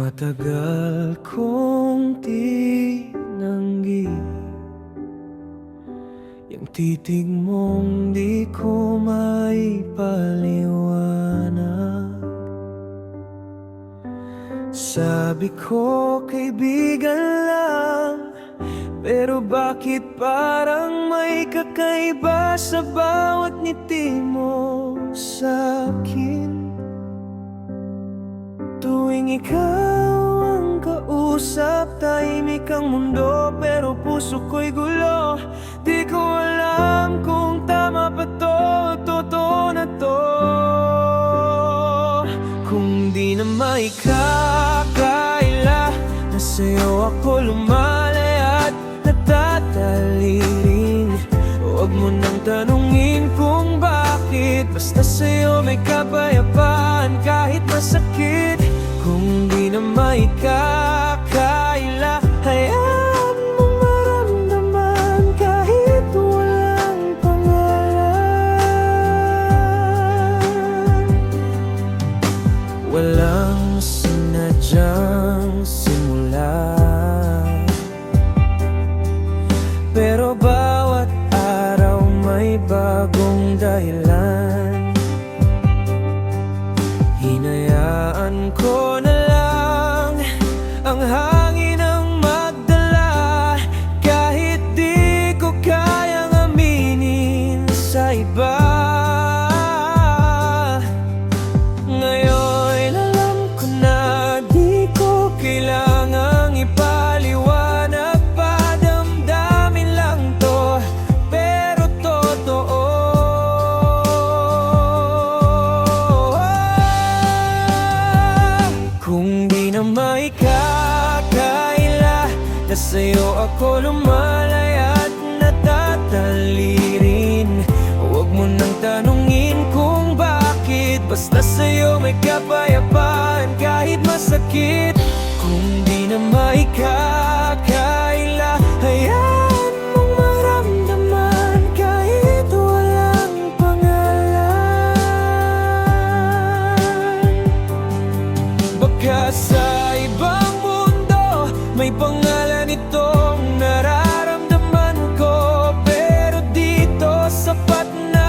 Matagal kong tinanggi yung titig mong di ko maipaliwanag. Sabi ko kaibigan lang, pero bakit parang may kakaiba sa bawat ngiti mo sa'kin? Tuwing ikaw ang kausap, tahimik ang mundo, pero puso ko'y gulo. Di ko alam kung tama pa to, totoo na to. Kung di na maikakaila, na sa'yo ako lumalay at natatalin. Huwag mo nang tanungin kung bakit, basta sa'yo may kapayapaan kahit masakit. Kung di na maikakaila, hayaan mong maramdaman kahit walang pangalan. Walang sinadyang simula, pero bawat araw may bagong dahilan. Hinayaan ko na lang ang hangin ang magdala, kahit di ko kayang aminin sa iba. Ngayon alam ko na di ko kailangang ipaliwanag pa, damdamin lang to, pero totoo. Kung di na maikakaila, na sa'yo ako lumalay at natataliriin. Huwag mo nang tanungin kung bakit, basta sa'yo may kapayapaan kahit masakit. Kung di na maikakaila, hayaan mong maramdaman kahit walang pangalan. Baka sa ibang mundo may pangalan itong nararamdaman ko, pero dito sapat na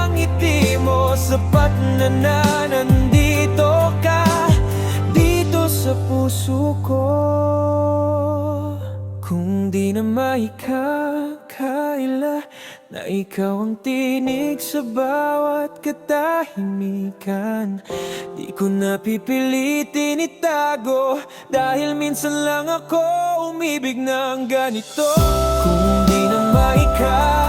ang ngiti mo, sapat na nandito ka, dito sa puso ko. Kung di na maikakaila, na ikaw ang tinig sa bawat katahimikan, di ko na pipilitin itago, dahil minsan lang ako umibig ng ganito. Kung di na maikakaila,